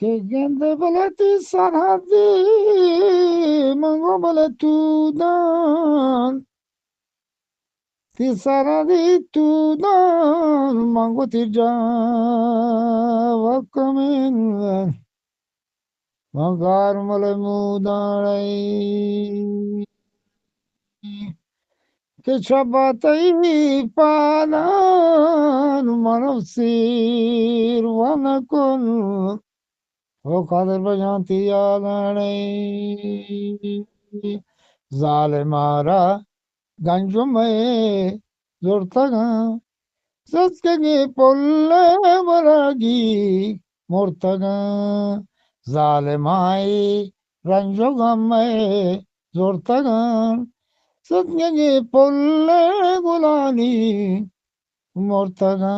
که گند بلتی سرحدی منگو بلتو دان تی سرحدی تو دان منگو تی جا وکمین منگار ملمودانی که چباتی پالان منو سیر ونکن او قادر بجانتی آگانی ظالمارا گنجو میں زورتگا سسکگی پلے براگی مرتگا ظالمائی رنجو غم میں زورتگا سسکگی پلے گلانی مرتگا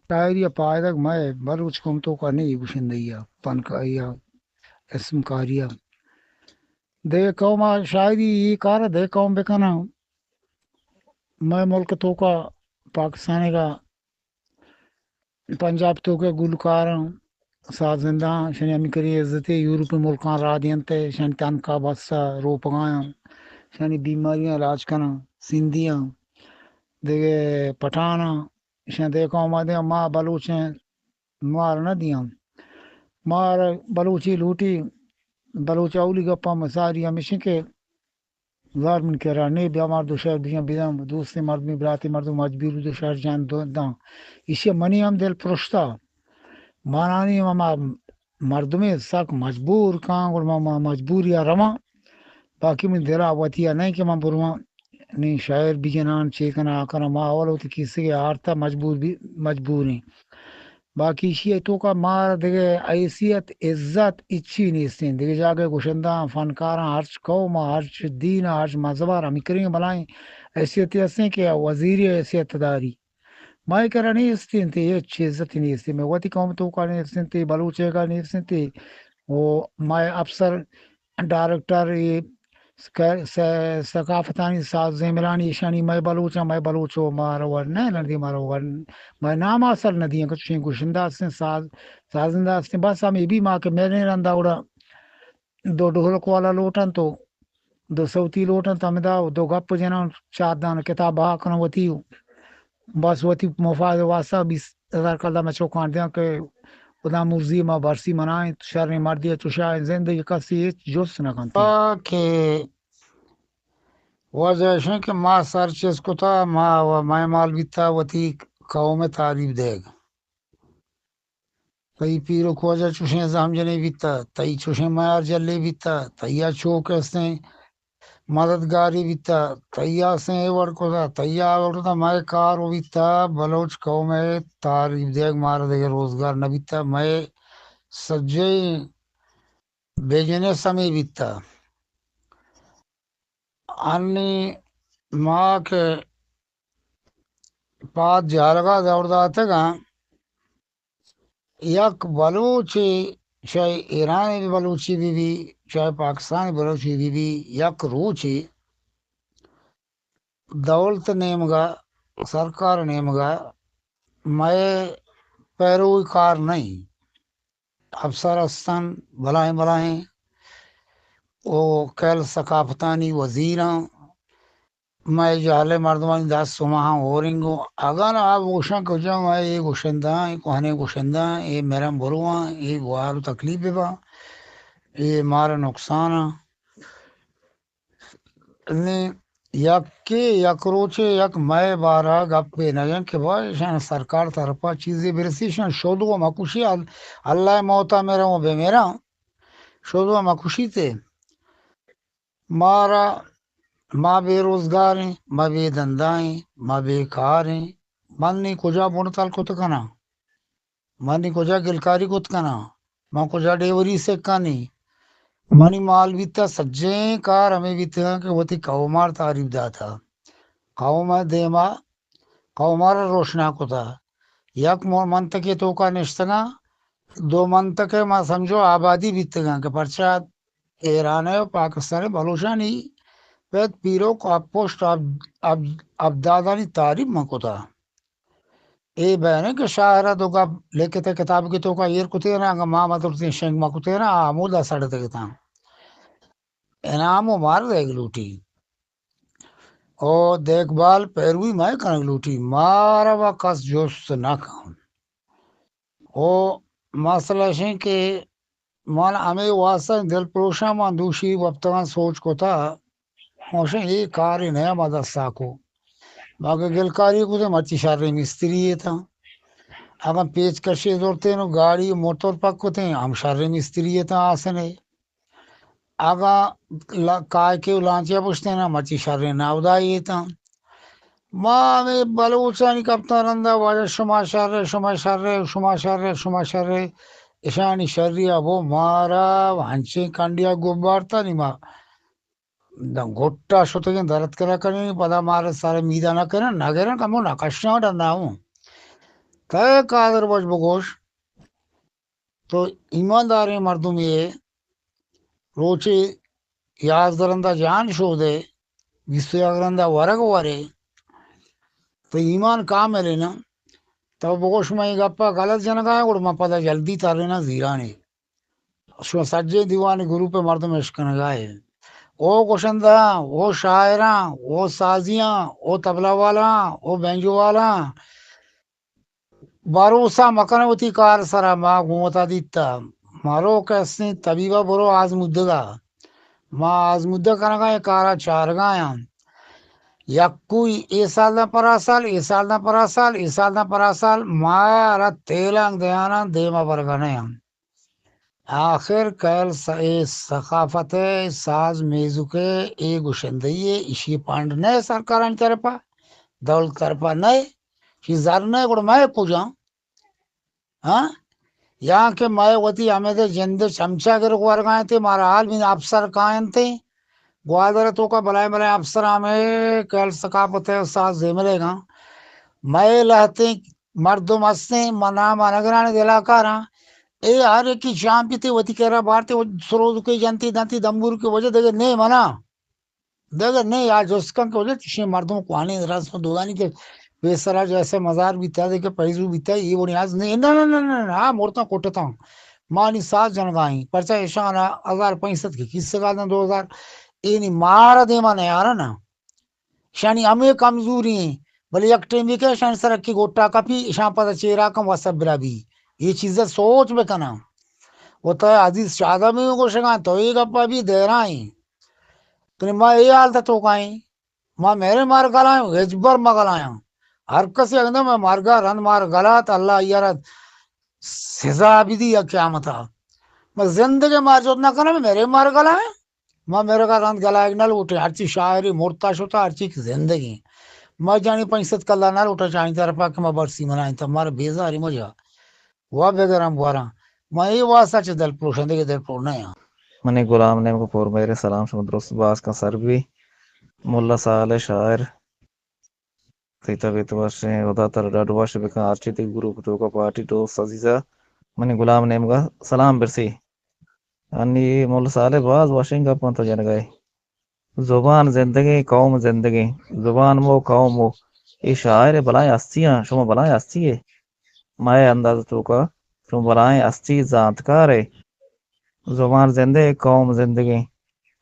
شاعری پائدک میں بلوچ کمتو کا نہیں گشندیا پن کا یا اسم کاریا دے قوم شاعری یہ کار دے قوم بکنا میں ملک تو کا پاکستانی کا پنجاب تو کے گلوکار ساز زندہ شنی امی کری عزت یورپ ملکان را دینتے شنی تن کا بادشاہ رو پگایا شنی بیماریاں علاج کرنا سندھیاں دیگے پٹھانا شن دے قوم آدھے ماں بلوچیں مار نہ دیاں مار بلوچی لوٹی بلوچ اولی گپا مساری ہمیشہ کے زار من کرا نہیں بیا مار دو شہر دیاں بیدام دوستے مردمی براتی مردم مجبور دو شہر جان دو داں اسی منی ہم دل پرشتا مانانی ماما مردمی ساک مجبور کان اور ماما مجبور یا رما باقی من دلا وطیا نہیں کہ ماں برواں نہیں شاعر بھی جنان چیکنا آکنا ماں اولو تی کسی کے آرتا مجبور بھی مجبور ہیں باقی اسی تو کا مار دیگے حیثیت عزت اچھی نیستیں دیگے جاگے گوشندہ فنکاراں ہرچ قوم ہرچ دین ہرچ مذہبار ہمیں کریں بلائیں حیثیت ایسے کہ وزیر حیثیت داری مائی کرا نہیں استین تے یہ عزت نہیں استی میں وتی قوم تو کا نہیں استین تے بلوچے کا نہیں استین تے وہ مائی افسر ڈائریکٹر یہ ثقافتانی ساز زمرانی شانی میں بلوچو مارو نہ ندی مارو میں نام اثر ندی کچھ گوشندہ سے سازندہ سے بس ہم یہ بھی ماں کے میں نے رندا اڑا دو ڈھولک والا لوٹن تو دو سوتی لوٹن تو ہمیں دو گپ جنا چار دان کتاب بہا کرنا وتی بس وتی مفاد واسطہ 20,000 کلہ میں چوکان دیا کہ خدا مرضی ما برسی منائیں شر مردی چشا زندگی کسی جوست نہ کنتی کہ وجہ ہے کہ ما سر چیز کو تھا ما مال بھی تھا وتی قوم تعریف دے گا تئی پیرو کو وجہ چوشیں زام جنے بیتا تئی چوشیں مار جلے بیتا تیا چوک اسیں مددگاری بیتا تیا سے ایوڑ کو تھا تیا آوڑ تھا میں کارو بیتا بلوچ قوم تعریف دے گا مارا دے روزگار نہ بیتا میں سجے بیجنے سمی بیتا انی ماں کے پات جارگا دوڑتا گا یک بلوچی چاہے ایرانی بلوچی بھی چاہے پاکستانی بلوچی بھی یک روچی دولت نیمگا سرکار نیمگا میں پیروی کار نہیں افسر استان بلائیں او کل ثقافتانی وزیراں میں جہلے مردمانی 10 سماہاں ہورنگو اگر آپ گوشاں کو جاؤں میں یہ گوشندہ کوہنے گوشندہ یہ میرا بروان یہ گوارو تکلیف با یہ مارا نقصان یک روچے یک میں بارا گپ پہ نجن کہ بھائی شان سرکار طرفا چیزیں برسی شان شودو مکوشی اللہ موتا میرا وہ بے میرا شودو مکوشی تے مارا ماں بے روزگار ہیں ماں بے دندہ ہیں ماں بے کار ہیں من نہیں کجا بونتال کو تکنا من نہیں کجا گلکاری کو تکنا من کجا ڈیوری سے کانی منی مال بھی تھا سجیں کار ہمیں بھی تھا کہ وہ تھی قومار تعریف دا تھا قوم دیما قومار روشنا کو تھا یک منطقے تو کا نشتگا 2 منطقے ما سمجھو آبادی بھی تھا کہ پرچات ایران ہے پاکستان بلوچانی پیت پیرو کو پوسٹ اب دادانی تعریف مکو تھا اے بہن کہ شاعرہ تو کا لے تے کتاب کی تو کا ایر کتے نا ماں مطلب تے شنگ ما کتے نا آمودا سڑتے کتا انعام و مار دے لوٹی او دیکھ بال پیروی میں کنگ لوٹی مارا وا کس جوست نہ کھاؤں او مسئلہ شیں کہ من ہمیں واسطہ دل پروشا من دوشی وقتان سوچ کو تھا موشن یہ کاری نیا مدرسہ کو باقی گلکاری کو تو مچی شر مستری تھا اگر پیچ کشی دورتے نو گاڑی موٹر پک ہوتے ہیں ہم شر مستری تھا آسنے آگا کائے کے لانچیا پوچھتے نا مچی شر ناودائی تھا ماں میں بلوچانی کپتا رندا واجہ شما شر ایشانی شریا وہ مارا ہنچے کانڈیا گوبار تھا نہیں ماں گھٹا شوتے کے درد کرا کریں پدا مارا سارے میدا نہ کریں نہ کریں کمو نہ کشنا ڈرنا ہوں کہ قادر بج بگوش تو ایمانداری مردم یہ روچے یاز درندہ جان شو دے جس اگرندہ ورگ ورے تو ایمان کام ہے لینا تو بگوش میں گپا غلط جنگا ہے اور میں پتا جلدی تر لینا زیرانے شو سجے دیوانے گروپ پہ مردم عشقن گائے او کوشندہ او شاعراں او سازیاں او تبلا والا او بینجو والا باروسا مکن ہوتی کار سرا ماں گھومتا دیتا مارو کیسے طبیبہ برو آز مدگا ماں آز مدہ کنگا یہ کارا چار گایا یکوئی اے سال نہ پرا سال اے سال نہ پرا سال اے سال نہ پرا سال مارا تیلانگ دیانا دیما برگنے آخر کل ثقافت ساز میزوکے اے گوشندئیے اشی پانڈ نئے سرکاران طرفا دولت طرفا نئے شی زر نئے گوڑ میں پوجا ہاں یہاں کے مائے وطی ہمیں دے جند چمچا گر گوار گائیں تھے مارا حال بھی افسر کائن تھے گوادر تو کا بلائے بلائے افسر ہمیں کل ثقافت ہے ساز دے ملے گا میں لہتے مردم ہستے منا منگرانے دلا کارا اے ہر ایک کی شام پیتے وتی کہہ رہا بارتے سروز کے جانتی دانتی دمبور کی وجہ دے نہیں منا دیکھر نہیں آج اس کا وجہ تشے مردوں کو آنے راس میں دوگانی کے بیسرا جیسے مزار بیتا دے کے پیسو بیتا یہ وہ نیاز نہیں نہ ہاں مورتا کوٹتا ہوں مانی 7 جن گائیں پرچہ اشانہ 1065 کی کس سے گا 2000 اینی مارا دے مانے یارا نا شانی ہمیں کمزوری ہیں بلے یک ٹیم بھی کہ شانی سر کی گوٹا کپی شان پتا چیرا کم وسب برا بھی یہ چیزیں سوچ میں کنا ہوتا ہے عزیز شادہ میں کو شگاں تو یہ گپا بھی دے رہا ہیں تو ماں یہ حال تھا تو کہیں ماں میرے مار گلائیں غجبر ما گلائیں ہر کسی اگندہ میں مارگا رن مار گلا تا اللہ یارت سزا بھی دی یا قیامت میں زندگی مار جو نہ کرنا میں میرے مار گلائیں ماں میرے کا رند گلائے نہ لوٹے ہر چیز شاعری مرتا شتا ہر چیز زندگی میں جانی 65 کلا نہ لوٹا چاہیں طرف کہ میں برسی منائیں تو مارا بیزاری مجھا وہ بغیر ہم بارا میں یہ واسطہ چھ دل پروشن دے دل پرو نہیں منی غلام نے کو پور میرے سلام شما درست باز کا سر بھی ملا صالح شاعر تیتا بیت واشے ودا تر ڈاڈو واشے بکا آرچی تی گروپ تو کا پارٹی تو سزیزا منی غلام نے کا سلام برسی انی ملا صالح باز واشنگ کا پانتا جن گئے زبان زندگی قوم زندگی زبان مو قوم مو یہ شاعر بلائیں ہستیاں شما بلائیں ہستی ہے مائے انداز تو کا شما بلائیں ہستی ذات کار ہے زبان زندے قوم زندگی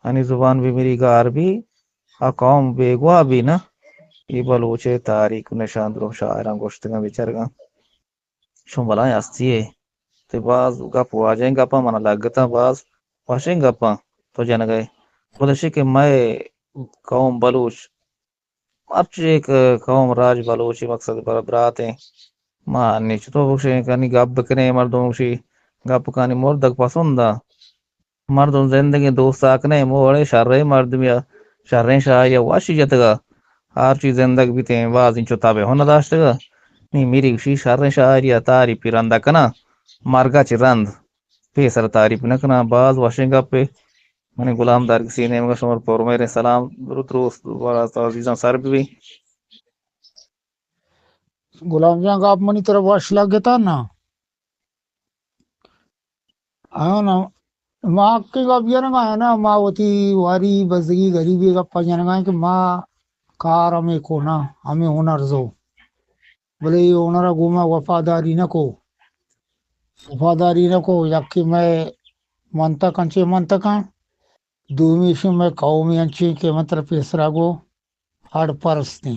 یعنی زبان بھی میری گار بھی قوم بیگوا بھی نا یہ بلوچے تاریخ نشان درو شاعراں گوشتگاں بچر گاں شما بلائیں ہستی ہے تے باز گپ واجیں گپا منا لگتا باز واشیں گپا تو جن گئے خودشی کہ میں قوم بلوچ اچھی ایک قوم راج بلوچی مقصد پر برات ہیں ماں نیچ تو بخشیں کنی گپ بکنے مردوں بخشی گپ کانی مردک پسندہ مردم زندگی دوست آکنے موڑے شرعی مردمیا شرعی شاہ واشی جتگا ہر چیز زندگ بھی تیں واز ان چوتابے ہونا داشتگا نہیں میری گوشی شرعی شاعری تاری پی رندہ کنا مارگا چی رند پیسر تعریف نکنا باز واشنگ اپ پہ منی غلام دار کسی نے مگا شمار پور میرے سلام درود روست بڑا عزیزاں سر بھی غلام جان کا آپ منی طرف واش لگ گیا نا آیا نا ماں کے گپ یہ نہ ہے نا ماں ہوتی واری بزدگی غریبی گپا جنگائیں کہ ماں کار ہمیں کو نا ہمیں ہنر زو بولے یہ اونرا گوما وفاداری نہ کو یکی میں منطق انچے منطقہ دومیش میں قومی انچے کے مطلب پیسرا گو ہڑ پرستی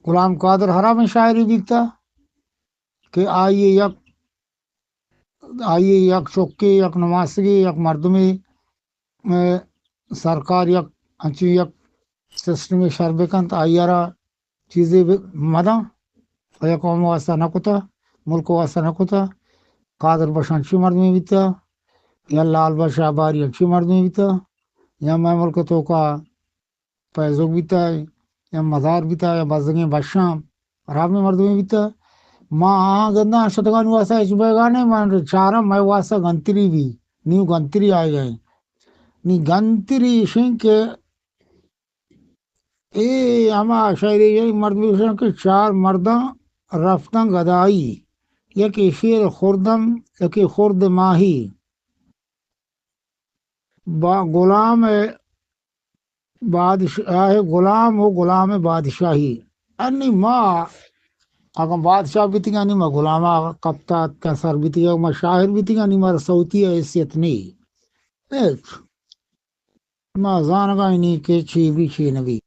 غلام قادر ہرا میں شاعری بکتا کہ آئیے یک چوکی یک نماسگی یک مردمی میں سرکار یک انچی یک سسٹم شربکند آئیارا چیزیں مدہ یا قوم واسطہ نہ کتا ملک واسطہ نہ کتا قادر بش انچی مردمی بیتا یا لال بش آباری انچی مردمی بیتا یا میں ملک تو کا پیزوک بیتا ہے یا مزار بیتا یا بزدگیں بشام رابی مردمی بیتا ماں گندہ شتگان واسطہ اس بیگانے مان چارم میں واسطہ گنتری بھی نیو گنتری آئے گئے نی گنتری شن کے اے اما شاعری یہ مردمی شن کے چار مرداں رفتن گدائی یکی شیر خوردم یکی خورد ماہی با غلام بادشاہ غلام ہو غلام بادشاہی انی ماں اگر بادشاہ بیتی گا نہیں میں غلامہ کپتا کا سر بیتی گا میں شاعر بیتی گا نہیں میں صوتی حیثیت نہیں ایک میں زانگا نہیں کہ چی بھی چی نبی